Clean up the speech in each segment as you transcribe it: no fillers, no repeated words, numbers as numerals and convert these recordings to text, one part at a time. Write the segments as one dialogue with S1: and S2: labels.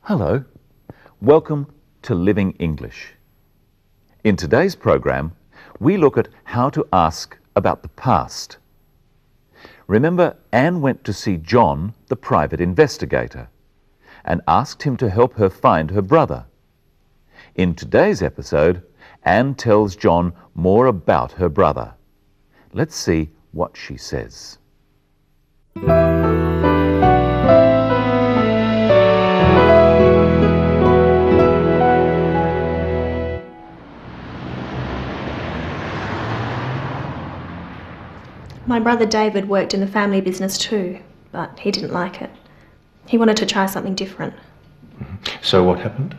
S1: Hello, welcome to Living English. In today's program, we look at how to ask about the past. Remember, Anne went to see John, the private investigator, and asked him to help her find her brother. In today's episode, Anne tells John more about her brother. Let's see what she says.
S2: My brother David worked in the family business too, but he didn't like it. He wanted to try something different.
S3: So what happened?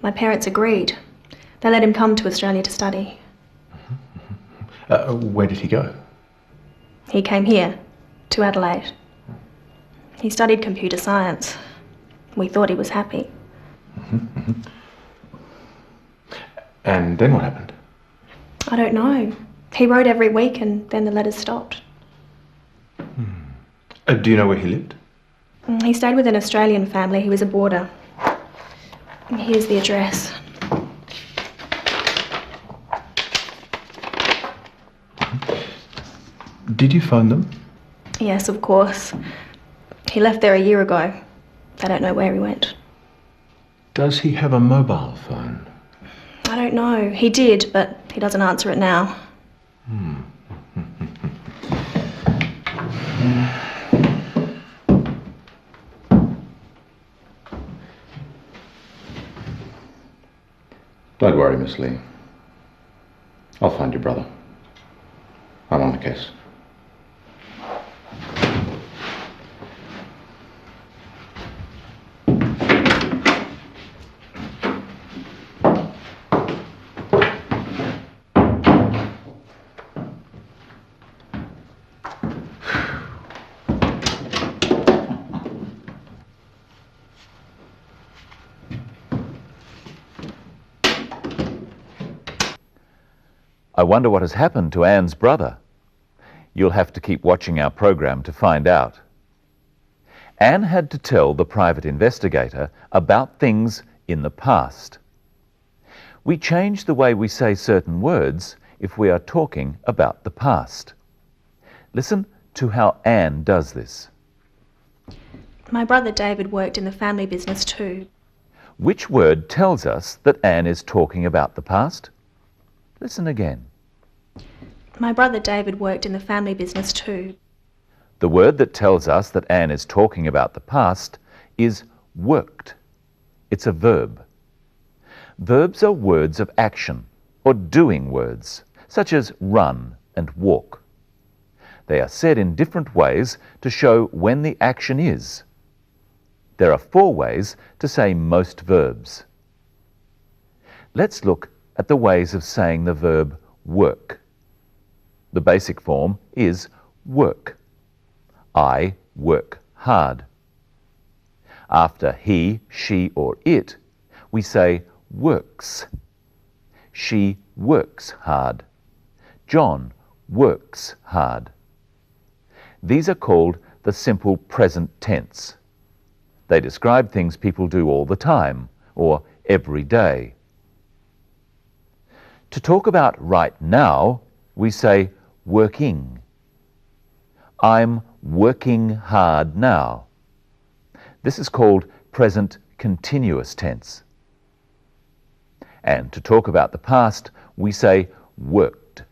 S2: My parents agreed. They let him come to Australia to study.
S3: Where did he go?
S2: He came here, to Adelaide. He studied computer science. We thought he was happy.
S3: And then what happened?
S2: I don't know. He wrote every week and then the letters stopped.
S3: Do you know where he lived?
S2: He stayed with an Australian family. He was a boarder. Here's the address.
S3: Did you phone them?
S2: Yes, of course. He left there a year ago. I don't know where he went.
S3: Does he have a mobile phone?
S2: I don't know. He did, but he doesn't answer it now.
S3: Don't worry, Miss Lee. I'll find your brother. I'm on the case.
S1: I wonder what has happened to Anne's brother. You'll have to keep watching our program to find out. Anne had to tell the private investigator about things in the past. We change the way we say certain words if we are talking about the past. Listen to how Anne does this.
S2: My brother David worked in the family business too.
S1: Which word tells us that Anne is talking about the past? Listen again.
S2: My brother David worked in the family business too.
S1: The word that tells us that Anne is talking about the past is worked. It's a verb. Verbs are words of action, or doing words, such as run and walk. They are said in different ways to show when the action is. There are 4 ways to say most verbs. Let's look at the ways of saying the verb work. The basic form is work. I work hard. After he, she, or it, we say works. She works hard. John works hard. These are called the simple present tense. They describe things people do all the time, or every day. To talk about right now, we say working. I'm working hard now. This is called present continuous tense. And to talk about the past, we say worked.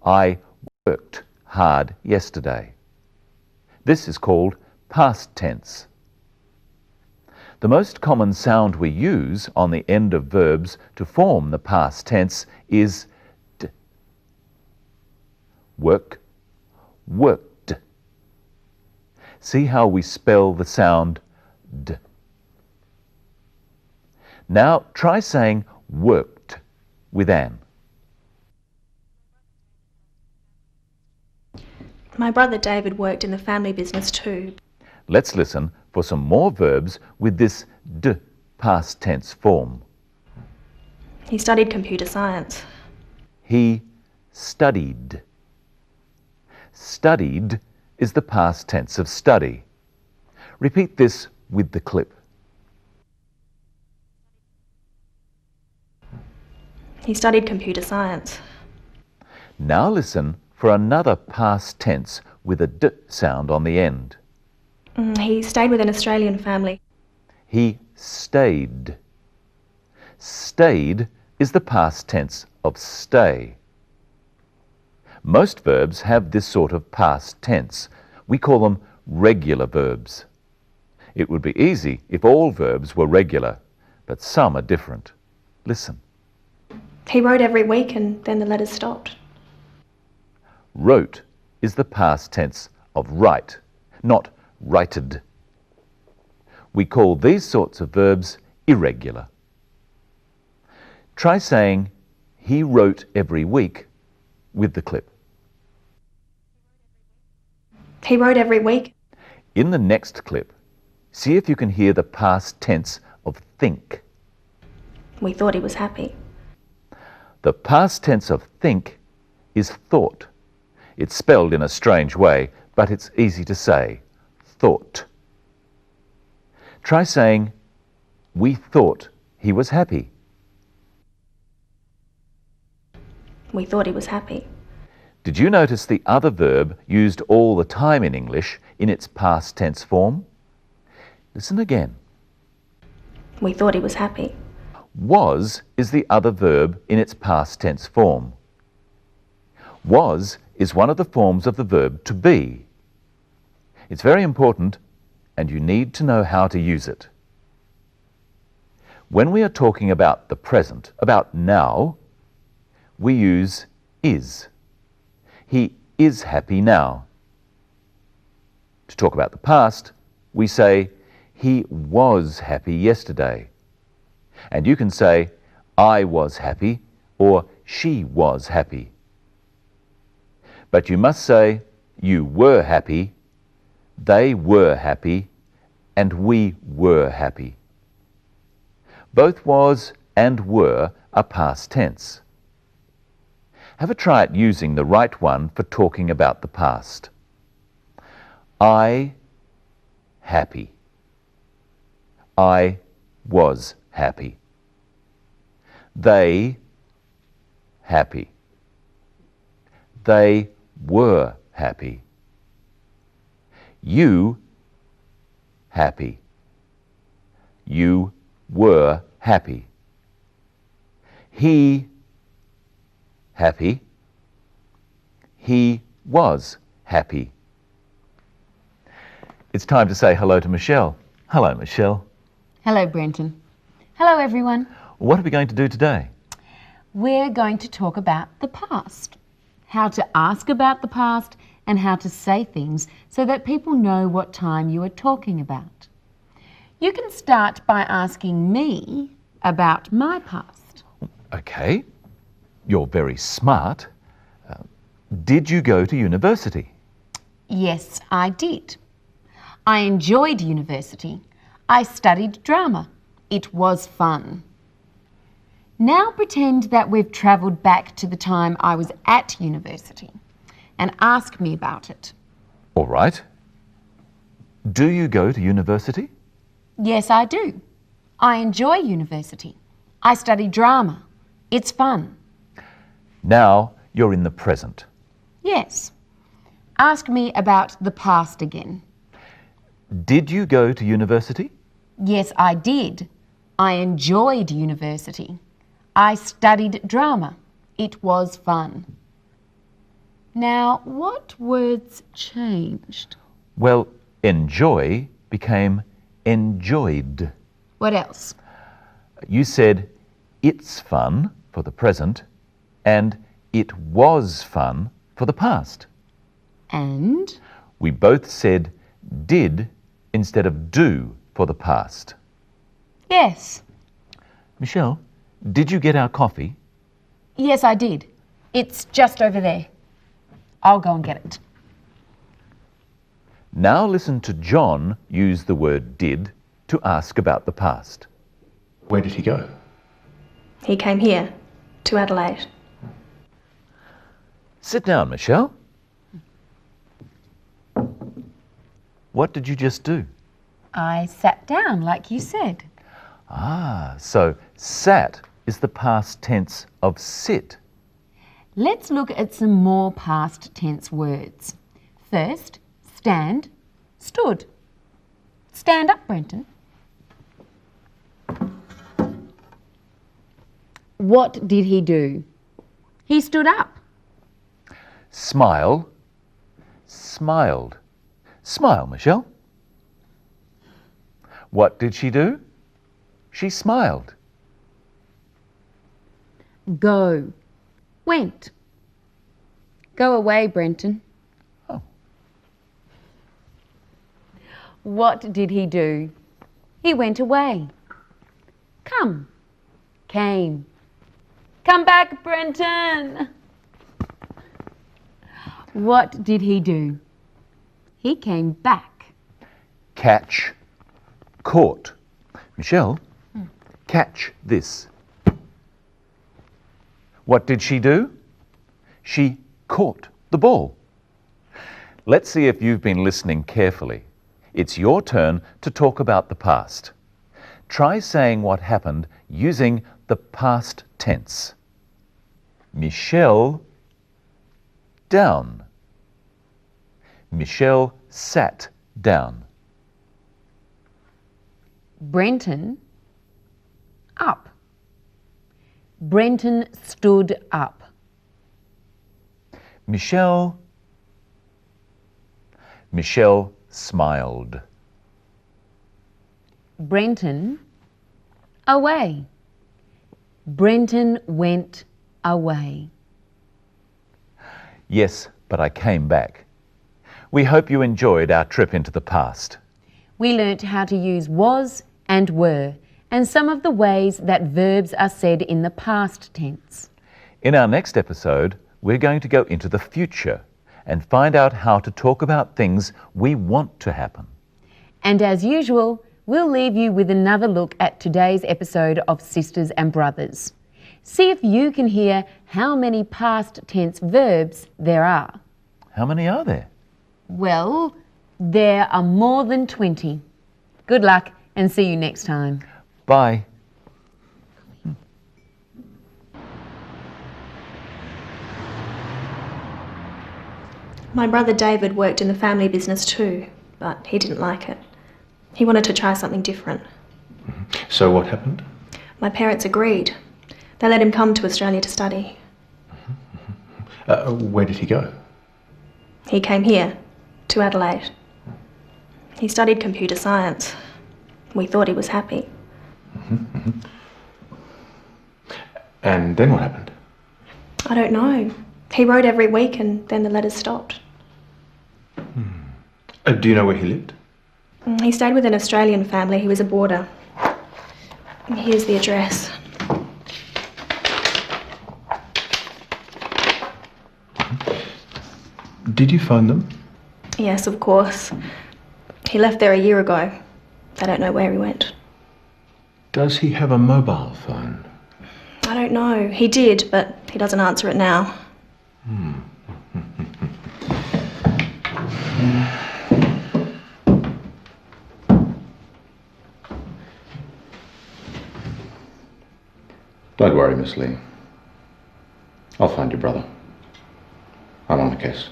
S1: I worked hard yesterday. This is called past tense. The most common sound we use on the end of verbs to form the past tense is d. Work, worked. See how we spell the sound d. Now try saying worked with Anne.
S2: My brother David worked in the family business too.
S1: Let's listen for some more verbs with this d past tense form.
S2: He studied computer science.
S1: He studied. Studied is the past tense of study. Repeat this with the clip.
S2: He studied computer science.
S1: Now listen for another past tense with a d sound on the end.
S2: He stayed with an Australian family.
S1: He stayed. Stayed is the past tense of stay. Most verbs have this sort of past tense. We call them regular verbs. It would be easy if all verbs were regular, but some are different. Listen.
S2: He wrote every week and then the letters stopped.
S1: Wrote is the past tense of write, not righted. We call these sorts of verbs irregular. Try saying, he wrote every week with the clip.
S2: He wrote every week.
S1: In the next clip, see if you can hear the past tense of think.
S2: We thought he was happy.
S1: The past tense of think is thought. It's spelled in a strange way, but it's easy to say. Thought. Try saying, we thought he was happy.
S2: We thought he was happy.
S1: Did you notice the other verb used all the time in English in its past tense form? Listen again.
S2: We thought he was happy.
S1: Was is the other verb in its past tense form. Was is one of the forms of the verb to be. It's very important, and you need to know how to use it. When we are talking about the present, about now, we use is. He is happy now. To talk about the past, we say, he was happy yesterday. And you can say, I was happy, or she was happy. But you must say, you were happy, they were happy, and we were happy. Both was and were are past tense. Have a try at using the right one for talking about the past. I happy. I was happy. They happy. They were happy. You happy. You were happy. He happy. He was happy. It's time to say hello to Michelle. Hello, Michelle.
S4: Hello, Brenton. Hello, everyone.
S1: What are we going to do today?
S4: We're going to talk about the past, how to ask about the past and how to say things so that people know what time you are talking about. You can start by asking me about my past.
S1: Okay. You're very smart. Did you go to university?
S4: Yes, I did. I enjoyed university. I studied drama. It was fun. Now pretend that we've travelled back to the time I was at university and ask me about it.
S1: All right. Do you go to university?
S4: Yes, I do. I enjoy university. I study drama. It's fun.
S1: Now you're in the present.
S4: Yes. Ask me about the past again.
S1: Did you go to university?
S4: Yes, I did. I enjoyed university. I studied drama. It was fun. Now, what words changed?
S1: Well, enjoy became enjoyed.
S4: What else?
S1: You said it's fun for the present and it was fun for the past.
S4: And?
S1: We both said did instead of do for the past.
S4: Yes.
S1: Michelle, did you get our coffee?
S4: Yes, I did. It's just over there. I'll go and get it.
S1: Now listen to John use the word did to ask about the past.
S3: Where did he go?
S2: He came here, to Adelaide.
S1: Sit down, Michelle. What did you just do?
S4: I sat down like you said.
S1: Ah, so sat is the past tense of sit?
S4: Let's look at some more past tense words. First, stand, stood. Stand up, Brenton. What did he do? He stood up.
S1: Smile, smiled. Smile, Michelle. What did she do? She smiled.
S4: Go, went. Go away, Brenton.
S1: Oh.
S4: What did he do? He went away. Come, came. Come back, Brenton. What did he do? He came back.
S1: Catch, caught. Michelle, catch this. What did she do? She caught the ball. Let's see if you've been listening carefully. It's your turn to talk about the past. Try saying what happened using the past tense. Michelle, down. Michelle sat down.
S4: Brenton, up. Brenton stood up.
S1: Michelle smiled.
S4: Brenton, away. Brenton went away.
S1: Yes, but I came back. We hope you enjoyed our trip into the past.
S4: We learnt how to use was and were and some of the ways that verbs are said in the past tense.
S1: In our next episode, we're going to go into the future and find out how to talk about things we want to happen.
S4: And as usual, we'll leave you with another look at today's episode of Sisters and Brothers. See if you can hear how many past tense verbs there are.
S1: How many are there?
S4: Well, there are more than 20. Good luck and see you next time.
S1: Bye.
S2: My brother David worked in the family business too, but he didn't like it. He wanted to try something different.
S3: So what happened?
S2: My parents agreed. They let him come to Australia to study.
S3: Where did he go?
S2: He came here, to Adelaide. He studied computer science. We thought he was happy.
S3: And then what happened?
S2: I don't know. He wrote every week and then the letters stopped.
S3: Do you know where he lived?
S2: He stayed with an Australian family. He was a boarder. Here's the address.
S3: Did you phone them?
S2: Yes, of course. He left there a year ago. They don't know where he went.
S3: Does he have a mobile phone?
S2: I don't know. He did, but he doesn't answer it now.
S3: Don't worry, Miss Lee. I'll find your brother. I'm on the case.